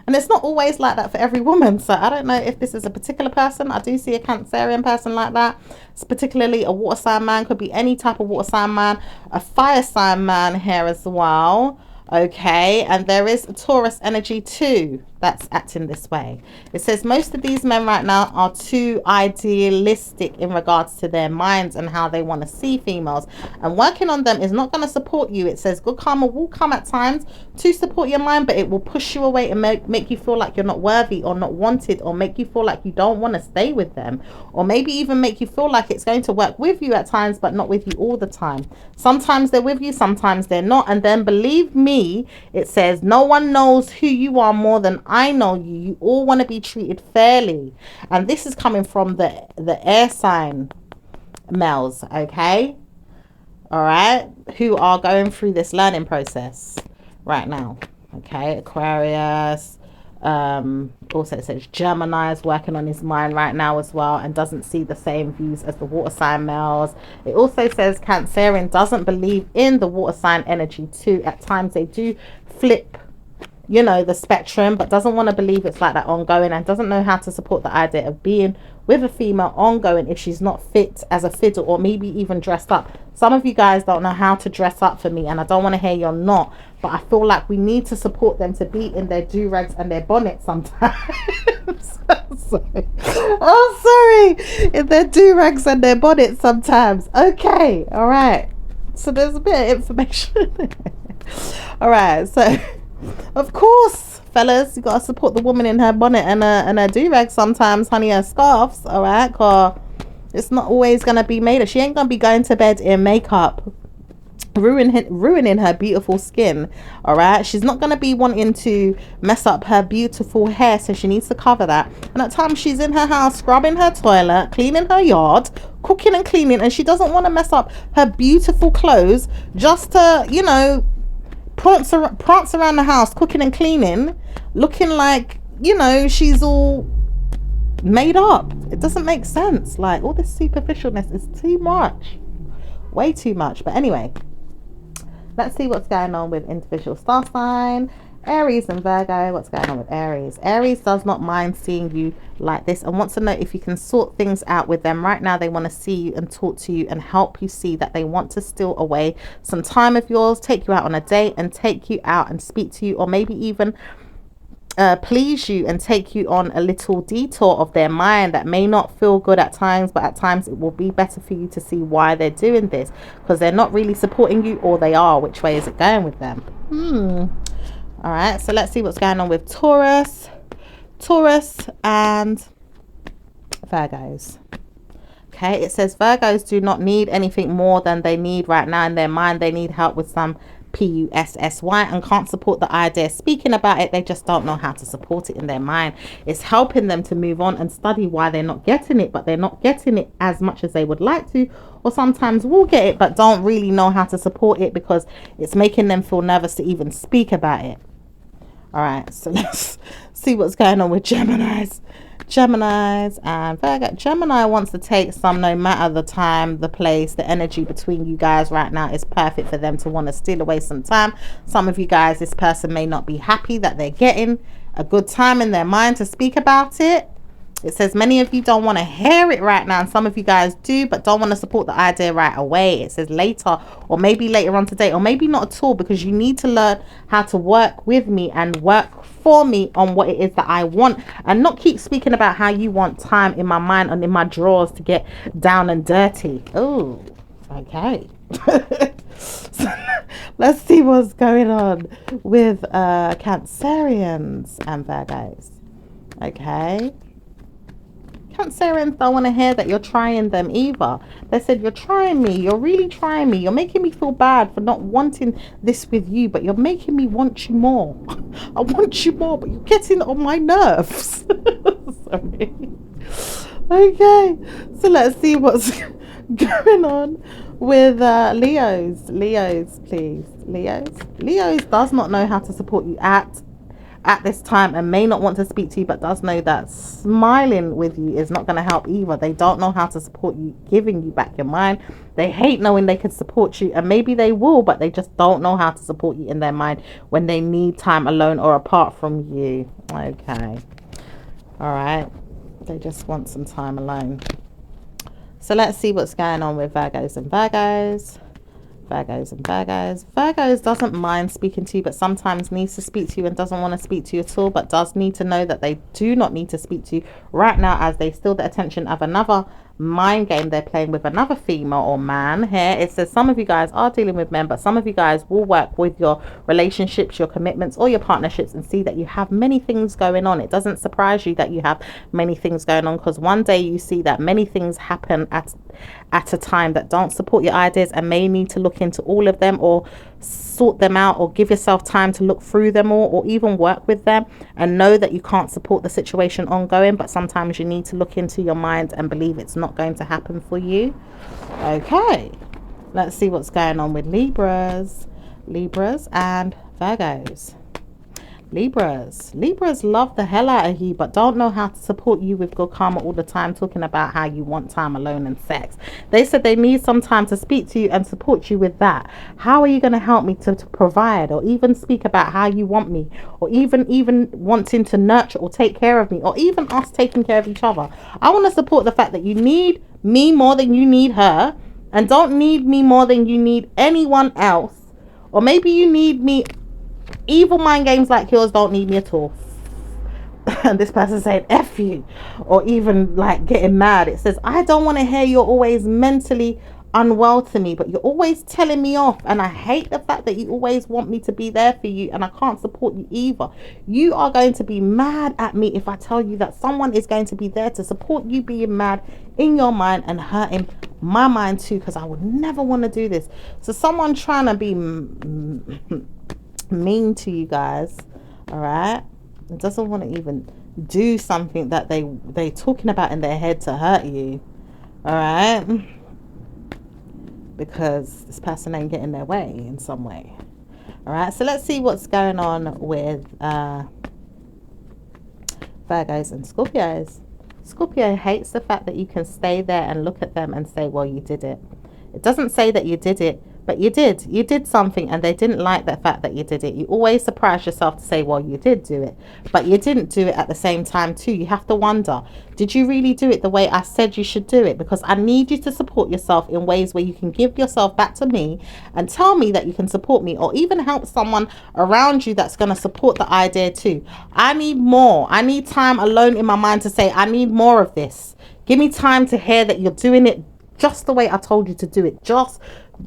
And it's not always like that for every woman. So I don't know if this is a particular person. I do see a Cancerian person like that. It's particularly a water sign man. Could be any type of water sign man. A fire sign man here as well. Okay, and there is a Taurus energy too that's acting this way. It says most of these men right now are too idealistic in regards to their minds and how they want to see females, and working on them is not going to support you. It says good karma will come at times to support your mind, but it will push you away and make you feel like you're not worthy or not wanted, or make you feel like you don't want to stay with them, or maybe even make you feel like it's going to work with you at times but not with you all the time. Sometimes they're with you, sometimes they're not. And then believe me, it says no one knows who you are more than I know you. You all want to be treated fairly, and this is coming from the air sign males, okay, all right, who are going through this learning process right now. Okay, Aquarius, also it says Gemini is working on his mind right now as well and doesn't see the same views as the water sign males. It also says Cancerian doesn't believe in the water sign energy too. At times they do flip, you know, the spectrum, but doesn't want to believe it's like that ongoing, and doesn't know how to support the idea of being with a female ongoing if she's not fit as a fiddle, or maybe even dressed up. Some of you guys don't know how to dress up for me, and I don't want to hear you're not, but I feel like we need to support them to be in their do-rags and their bonnets sometimes. Sorry. Oh, sorry. In their do-rags and their bonnets sometimes. Okay, all right. So there's a bit of information. All right, so of course, fellas, you got to support the woman in her bonnet and her do-rag sometimes, honey, her scarves, all right? Because it's not always going to be made of. She ain't going to be going to bed in makeup, ruining her beautiful skin, all right? She's not going to be wanting to mess up her beautiful hair, so she needs to cover that. And at times she's in her house, scrubbing her toilet, cleaning her yard, cooking and cleaning, and she doesn't want to mess up her beautiful clothes just to, you know, prance around the house, cooking and cleaning, looking like, you know, she's all made up. It doesn't make sense. Like, all this superficialness is too much, way too much. But anyway, let's see what's going on with individual star sign Aries and Virgo. What's going on with Aries? Aries does not mind seeing you like this and wants to know if you can sort things out with them. Right now they want to see you and talk to you and help you see that they want to steal away some time of yours, take you out on a date and take you out and speak to you, or maybe even please you and take you on a little detour of their mind that may not feel good at times, but at times it will be better for you to see why they're doing this, because they're not really supporting you, or they are. Which way is it going with them? All right, so let's see what's going on with Taurus and Virgos. Okay, it says Virgos do not need anything more than they need right now in their mind. They need help with some PUSSY and can't support the idea speaking about it. They just don't know how to support it in their mind. It's helping them to move on and study why they're not getting it, but they're not getting it as much as they would like to, or sometimes will get it but don't really know how to support it because it's making them feel nervous to even speak about it. All right, so let's see what's going on with Geminis and Virgo. Gemini wants to take some, no matter the time, the place, the energy between you guys right now is perfect for them to want to steal away some time. Some of you guys, this person may not be happy that they're getting a good time in their mind to speak about it. It says many of you don't want to hear it right now, and some of you guys do, but don't want to support the idea right away. It says later, or maybe later on today, or maybe not at all, because you need to learn how to work with me and work for me on what it is that I want, and not keep speaking about how you want time in my mind and in my drawers to get down and dirty. Oh, okay. So, let's see what's going on with Cancerians and Virgos. Okay. Cancerians don't want to hear that you're trying them either. They said, you're trying me. You're really trying me. You're making me feel bad for not wanting this with you, but you're making me want you more. I want you more, but you're getting on my nerves. Sorry. Okay. So let's see what's going on with Leos. Leos, please. Leos does not know how to support you at this time, and may not want to speak to you, but does know that smiling with you is not going to help either. They don't know how to support you giving you back your mind. They hate knowing they could support you, and maybe they will, but they just don't know how to support you in their mind when they need time alone or apart from you. Okay. All right. They just want some time alone. So let's see what's going on with Virgos and Virgos. Virgos doesn't mind speaking to you, but sometimes needs to speak to you and doesn't want to speak to you at all, but does need to know that they do not need to speak to you right now, as they steal the attention of another mind game they're playing with another female or man. Here it says some of you guys are dealing with men, but some of you guys will work with your relationships, your commitments, or your partnerships, and see that you have many things going on. It doesn't surprise you that you have many things going on, because one day you see that many things happen at a time that don't support your ideas, and may need to look into all of them or sort them out, or give yourself time to look through them all, or even work with them, and know that you can't support the situation ongoing, but sometimes you need to look into your mind and believe it's not going to happen for you. Okay, let's see what's going on with Libras and Virgos. Libras love the hell out of you, but don't know how to support you with good karma all the time, talking about how you want time alone and sex. They said they need some time to speak to you and support you with that. How are you going to help me to provide, or even speak about how you want me, or even wanting to nurture or take care of me, or even us taking care of each other? I want to support the fact that you need me more than you need her, and don't need me more than you need anyone else. Or maybe you need me. Evil mind games like yours don't need me at all. And this person saying F you, or even like getting mad. It says, I don't want to hear you're always mentally unwell to me, but you're always telling me off, and I hate the fact that you always want me to be there for you, and I can't support you either. You are going to be mad at me if I tell you that someone is going to be there to support you being mad in your mind and hurting my mind too, because I would never want to do this. So someone trying to be mean to you guys, all right, and doesn't want to even do something that they talking about in their head to hurt you, all right, because this person ain't getting their way in some way. All right, so let's see what's going on with Virgos and Scorpios. Scorpio hates the fact that you can stay there and look at them and say, well, you did it. It doesn't say that you did it, but you did something, and they didn't like the fact that you did it. You always surprise yourself to say, well, you did do it, but you didn't do it at the same time too. You have to wonder, did you really do it the way I said you should do it? Because I need you to support yourself in ways where you can give yourself back to me and tell me that you can support me, or even help someone around you that's going to support the idea too. I need more. I need time alone in my mind to say, I need more of this. Give me time to hear that you're doing it just the way I told you to do it.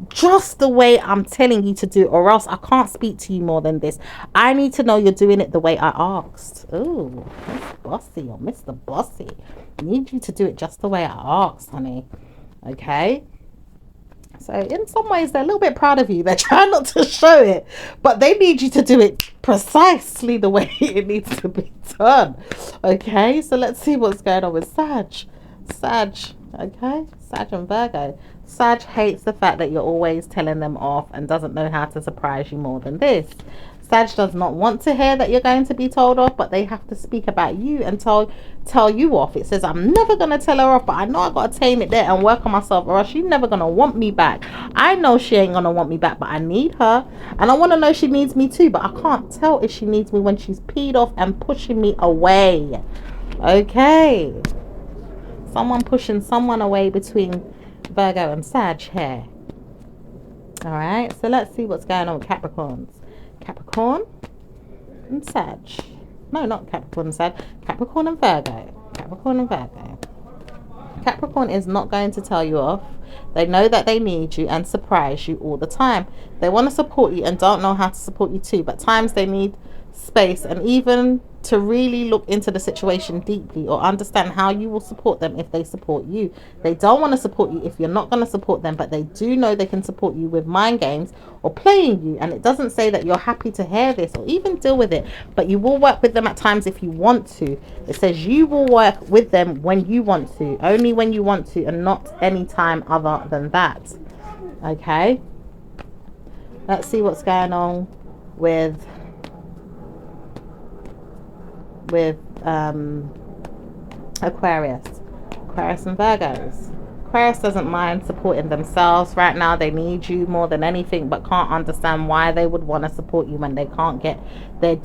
Just the way I'm telling you to do it, or else I can't speak to you more than this. I need to know you're doing it the way I asked. Oh, Miss Bossy or Mr. Bossy, I need you to do it just the way I asked, honey. Okay? So in some ways, they're a little bit proud of you. They're trying not to show it, but they need you to do it precisely the way it needs to be done. Okay? So let's see what's going on with Sag. Okay? Sag and Virgo. Sag hates the fact that you're always telling them off and doesn't know how to surprise you more than this. Sag does not want to hear that you're going to be told off, but they have to speak about you and tell you off. It says, I'm never going to tell her off, but I know I got to tame it there and work on myself, or else she's never going to want me back. I know she ain't going to want me back, but I need her. And I want to know she needs me too, but I can't tell if she needs me when she's peed off and pushing me away. Okay. Someone pushing someone away between Virgo and Sag here. Alright, so let's see what's going on with Capricorns. Capricorn and Sag. No, not Capricorn and Sag. Capricorn and Virgo. Capricorn and Virgo. Capricorn is not going to tell you off. They know that they need you and surprise you all the time. They want to support you and don't know how to support you too, but times they need space and even to really look into the situation deeply or understand how you will support them if they support you. They don't want to support you if you're not going to support them, but they do know they can support you with mind games or playing you. And it doesn't say that you're happy to hear this or even deal with it, but you will work with them at times if you want to. It says you will work with them when you want to, only when you want to, and not any time other than that. Okay, let's see what's going on with Aquarius and Virgos. Aquarius doesn't mind supporting themselves right now. They need you more than anything, but can't understand why they would want to support you when they can't get their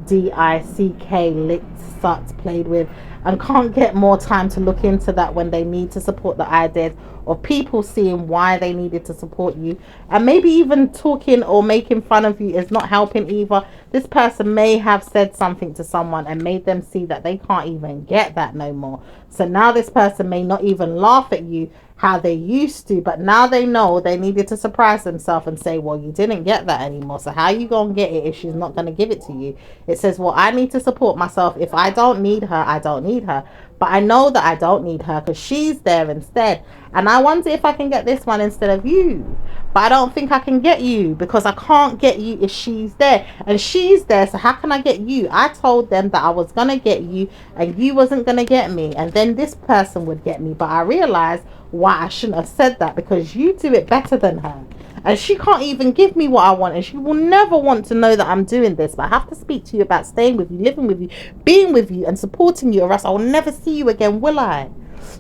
D-I-C-K licked, sucked, played with, and can't get more time to look into that when they need to support the ideas of people seeing why they needed to support you. And maybe even talking or making fun of you is not helping either. This person may have said something to someone and made them see that they can't even get that no more. So now this person may not even laugh at you how they used to, but now they know they needed to surprise themselves and say, well, you didn't get that anymore, so how you gonna get it if she's not gonna give it to you? It says, well, I need to support myself. If I don't need her, I don't need her, but I know that I don't need her because she's there instead. And I wonder if I can get this one instead of you, but I don't think I can get you because I can't get you if she's there, and she's there, so how can I get you? I told them that I was gonna get you and you wasn't gonna get me, and then this person would get me, but I realized why I shouldn't have said that, because you do it better than her and she can't even give me what I want, and she will never want to know that I'm doing this. But I have to speak to you about staying with you, living with you, being with you and supporting you, or else I will never see you again, will I?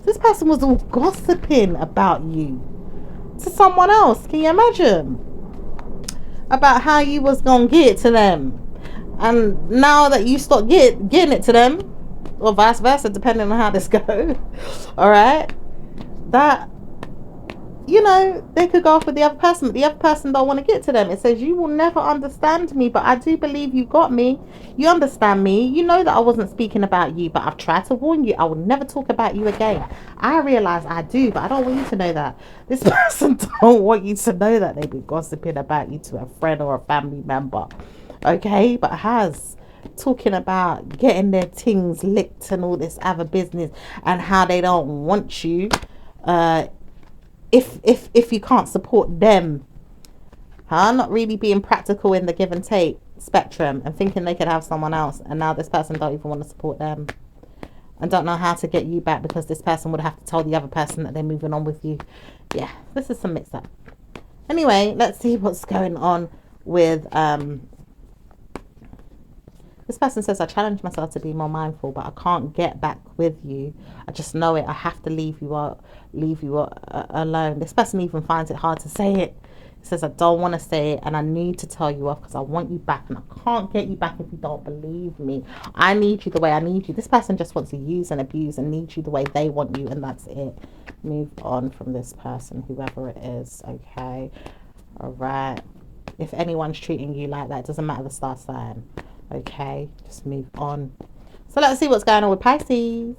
This person was all gossiping about you to someone else. Can you imagine? About how you was gonna get it to them, and now that you stop getting it to them, or vice versa, depending on how this goes. All right, that, you know, they could go off with the other person, but the other person don't want to get to them. It says you will never understand me, but I do believe you got me. You understand me. You know that I wasn't speaking about you, but I've tried to warn you. I will never talk about you again. I realize I do, but I don't want you to know that. This person don't want you to know that they've been gossiping about you to a friend or a family member. Okay, but has talking about getting their things licked and all this other business, and how they don't want you if you can't support them. Not really being practical in the give and take spectrum and thinking they could have someone else, and now this person don't even want to support them and don't know how to get you back because this person would have to tell the other person that they're moving on with you. Yeah, this is some mix up. Anyway, let's see what's going on with this person. Says, I challenge myself to be more mindful, but I can't get back with you. I just know it. I have to leave you alone. This person even finds it hard to say it. It says, I don't want to say it and I need to tell you off because I want you back, and I can't get you back if you don't believe me. I need you the way I need you. This person just wants to use and abuse and needs you the way they want you, and that's it. Move on from this person, whoever it is. Okay, all right. If anyone's treating you like that, it doesn't matter the star sign. Okay, just move on. So let's see what's going on with Pisces.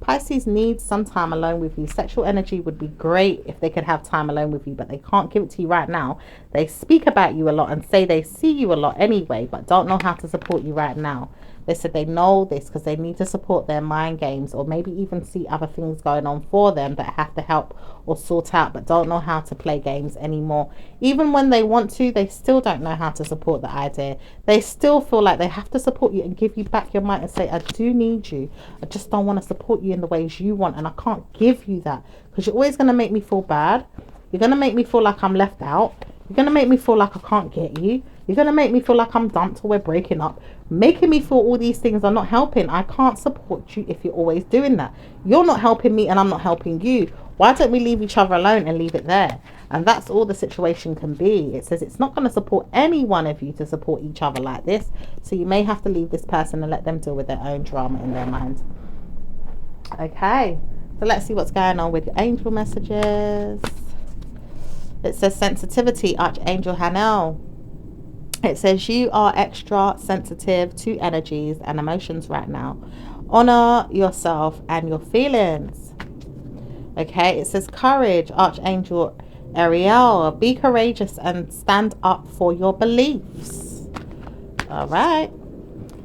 Pisces needs some time alone with you. Sexual energy would be great if they could have time alone with you, but they can't give it to you right now. They speak about you a lot and say they see you a lot anyway, but don't know how to support you right now. They said they know this because they need to support their mind games, or maybe even see other things going on for them that have to help or sort out, but don't know how to play games anymore. Even when they want to, they still don't know how to support the idea. They still feel like they have to support you and give you back your mind and say, I do need you. I just don't want to support you in the ways you want, and I can't give you that because you're always going to make me feel bad. You're going to make me feel like I'm left out. You're going to make me feel like I can't get you. You're going to make me feel like I'm dumped or we're breaking up. Making me feel all these things are not helping. I can't support you if you're always doing that. You're not helping me and I'm not helping you. Why don't we leave each other alone and leave it there? And that's all the situation can be. It says it's not going to support any one of you to support each other like this. So you may have to leave this person and let them deal with their own drama in their mind. Okay, so let's see what's going on with your angel messages. It says sensitivity, Archangel Hanel. It says you are extra sensitive to energies and emotions right now. Honor yourself and your feelings. Okay, it says courage, Archangel Ariel. Be courageous and stand up for your beliefs. All right.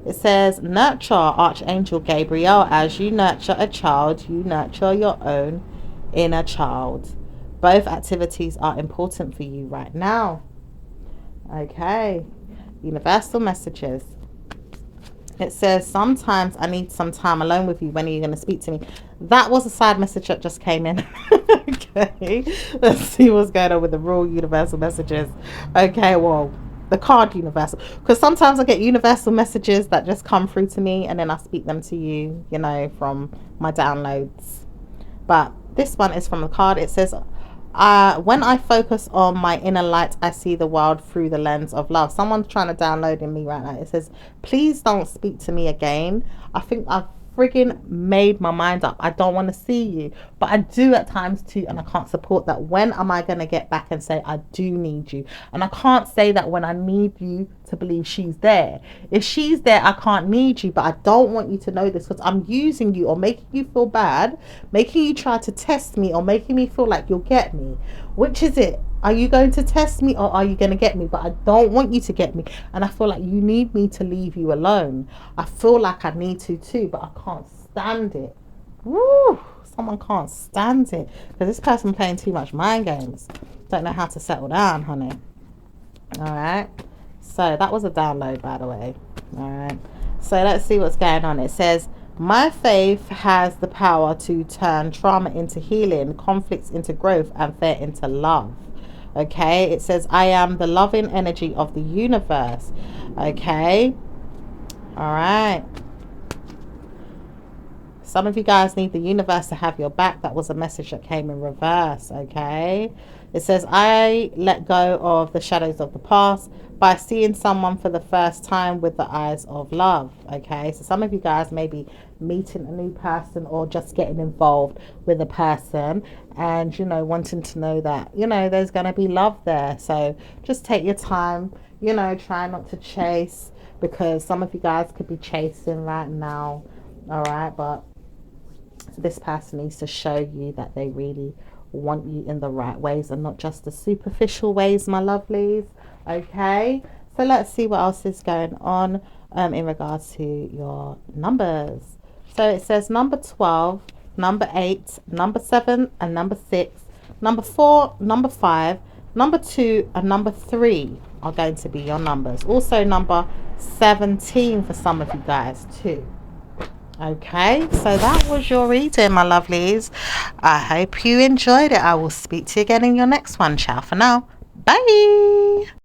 It says nurture, Archangel Gabriel. As you nurture a child, you nurture your own inner child. Both activities are important for you right now. Okay. Universal messages. It says sometimes I need some time alone with you. When are you going to speak to me? That was a side message that just came in. Okay. Let's see what's going on with the raw universal messages. Okay, well, the card universal, because sometimes I get universal messages that just come through to me and then I speak them to you, you know, from my downloads. But this one is from the card. It says when I focus on my inner light, I see the world through the lens of love. Someone's trying to download in me right now. It says, please don't speak to me again. I think I've friggin' made my mind up. I don't want to see you, but I do at times too, and I can't support that. When am I going to get back and say I do need you? And I can't say that when I need you to believe she's there. If she's there, I can't need you, but I don't want you to know this because I'm using you or making you feel bad, making you try to test me or making me feel like you'll get me. Which is it? Are you going to test me or are you going to get me? But I don't want you to get me. And I feel like you need me to leave you alone. I feel like I need to too, but I can't stand it. Woo! Someone can't stand it. Because this person playing too much mind games. Don't know how to settle down, honey. Alright. So that was a download, by the way. Alright. So let's see what's going on. It says, my faith has the power to turn trauma into healing, conflicts into growth, and fear into love. Okay, it says I am the loving energy of the universe. Okay, all right. Some of you guys need the universe to have your back. That was a message that came in reverse. Okay, it says I let go of the shadows of the past by seeing someone for the first time with the eyes of love. Okay, so some of you guys may be meeting a new person or just getting involved with a person and, you know, wanting to know that, you know, there's going to be love there. So just take your time, you know, try not to chase, because some of you guys could be chasing right now. All right, but this person needs to show you that they really want you in the right ways and not just the superficial ways, my lovelies. Okay, so let's see what else is going on in regards to your numbers. So it says number 12, number 8, number 7, and number 6, number 4, number 5, number 2, and number 3 are going to be your numbers. Also number 17 for some of you guys too. Okay, so that was your reading, my lovelies. I hope you enjoyed it. I will speak to you again in your next one. Ciao for now. Bye.